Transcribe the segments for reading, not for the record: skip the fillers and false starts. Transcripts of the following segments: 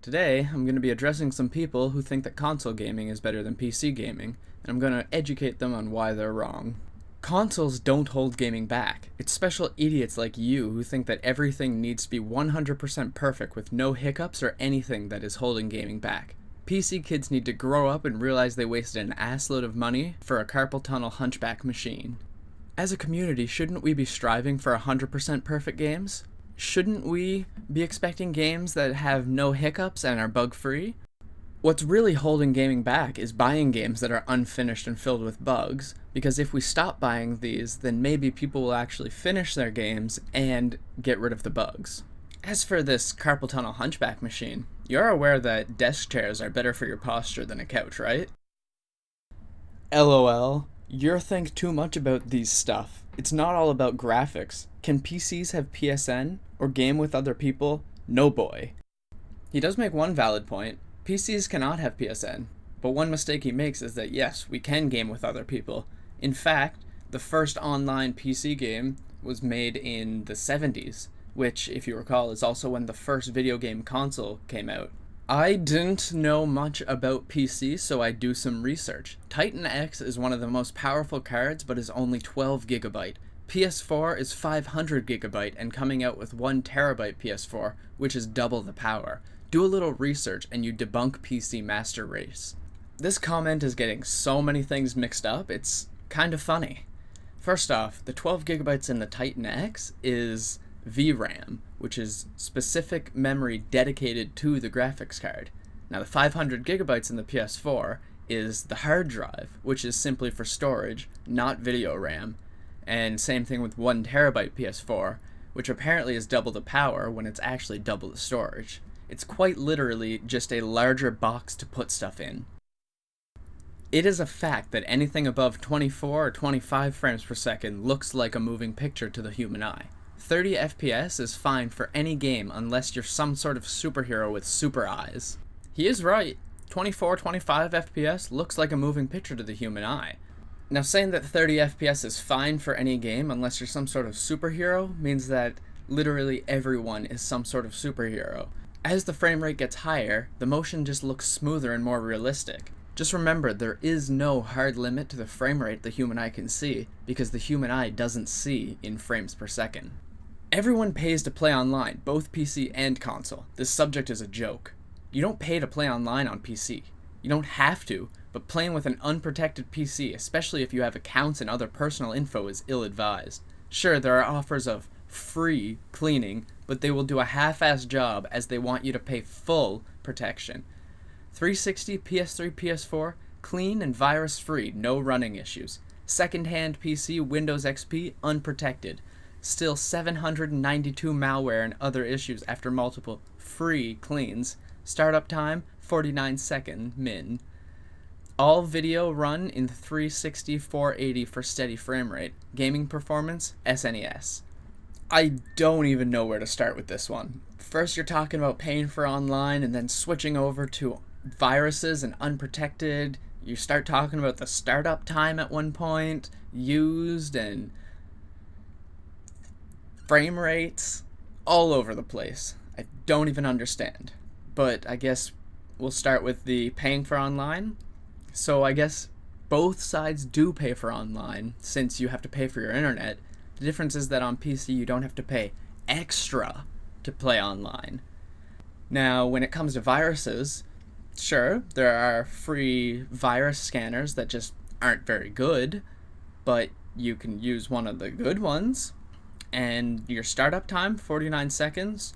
Today, I'm going to be addressing some people who think that console gaming is better than PC gaming, and I'm going to educate them on why they're wrong. Consoles don't hold gaming back. It's special idiots like you who think that everything needs to be 100% perfect with no hiccups or anything that is holding gaming back. PC kids need to grow up and realize they wasted an assload of money for a carpal tunnel hunchback machine. As a community, shouldn't we be striving for 100% perfect games? Shouldn't we be expecting games that have no hiccups and are bug-free? What's really holding gaming back is buying games that are unfinished and filled with bugs, because if we stop buying these, then maybe people will actually finish their games and get rid of the bugs. As for this carpal tunnel hunchback machine, you're aware that desk chairs are better for your posture than a couch, right? LOL. You think too much about these stuff. It's not all about graphics. Can PCs have PSN or game with other people? No boy. He does make one valid point. PCs cannot have PSN, but one mistake he makes is that yes, we can game with other people. In fact, the first online PC game was made in the 70s, which, if you recall, is also when the first video game console came out. I didn't know much about PC, so I do some research. Titan X is one of the most powerful cards, but is only 12 GB. PS4 is 500 GB and coming out with 1 TB PS4, which is double the power. Do a little research and you debunk PC master race. This comment is getting so many things mixed up, it's kind of funny. First off, the 12 GB in the Titan X is VRAM, which is specific memory dedicated to the graphics card. Now the 500 GB in the PS4 is the hard drive, which is simply for storage, not video RAM. And same thing with 1 TB PS4, which apparently is double the power when it's actually double the storage. It's quite literally just a larger box to put stuff in. It is a fact that anything above 24 or 25 frames per second looks like a moving picture to the human eye. 30 FPS is fine for any game unless you're some sort of superhero with super eyes. He is right. 24-25 FPS looks like a moving picture to the human eye. Now, saying that 30 FPS is fine for any game unless you're some sort of superhero means that literally everyone is some sort of superhero. As the frame rate gets higher, the motion just looks smoother and more realistic. Just remember, there is no hard limit to the frame rate the human eye can see, because the human eye doesn't see in frames per second. Everyone pays to play online, both PC and console. This subject is a joke. You don't pay to play online on PC. You don't have to, but playing with an unprotected PC, especially if you have accounts and other personal info, is ill-advised. Sure, there are offers of free cleaning, but they will do a half-assed job as they want you to pay full protection. 360, PS3, PS4, clean and virus-free, no running issues. Second-hand PC, Windows XP, unprotected. Still 792 malware and other issues after multiple free cleans. Startup time, 49 second min. All video run in 360 480 for steady frame rate. Gaming performance, SNES. I don't even know where to start with this one. First you're talking about paying for online and then switching over to viruses and unprotected. You start talking about the startup time at one point, used, and frame rates, all over the place. I don't even understand. But I guess we'll start with the paying for online. So I guess both sides do pay for online, since you have to pay for your internet. The difference is that on PC you don't have to pay extra to play online. Now, when it comes to viruses, sure, there are free virus scanners that just aren't very good, but you can use one of the good ones, and your startup time, 49 seconds,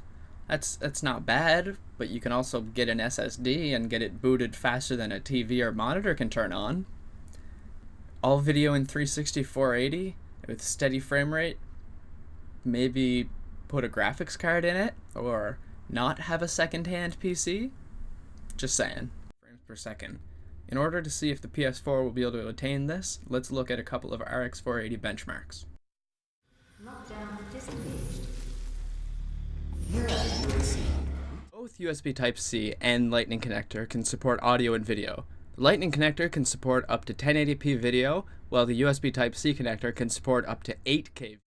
that's not bad, but you can also get an SSD and get it booted faster than a TV or monitor can turn on. All video in 360 480 with steady frame rate. Maybe put a graphics card in it, or not have a second-hand PC. Just saying. Frames per second. In order to see if the PS4 will be able to attain this, let's look at a couple of RX 480 benchmarks. Lockdown disengaged. Both USB Type-C and Lightning connector can support audio and video. The Lightning connector can support up to 1080p video, while the USB Type-C connector can support up to 8K.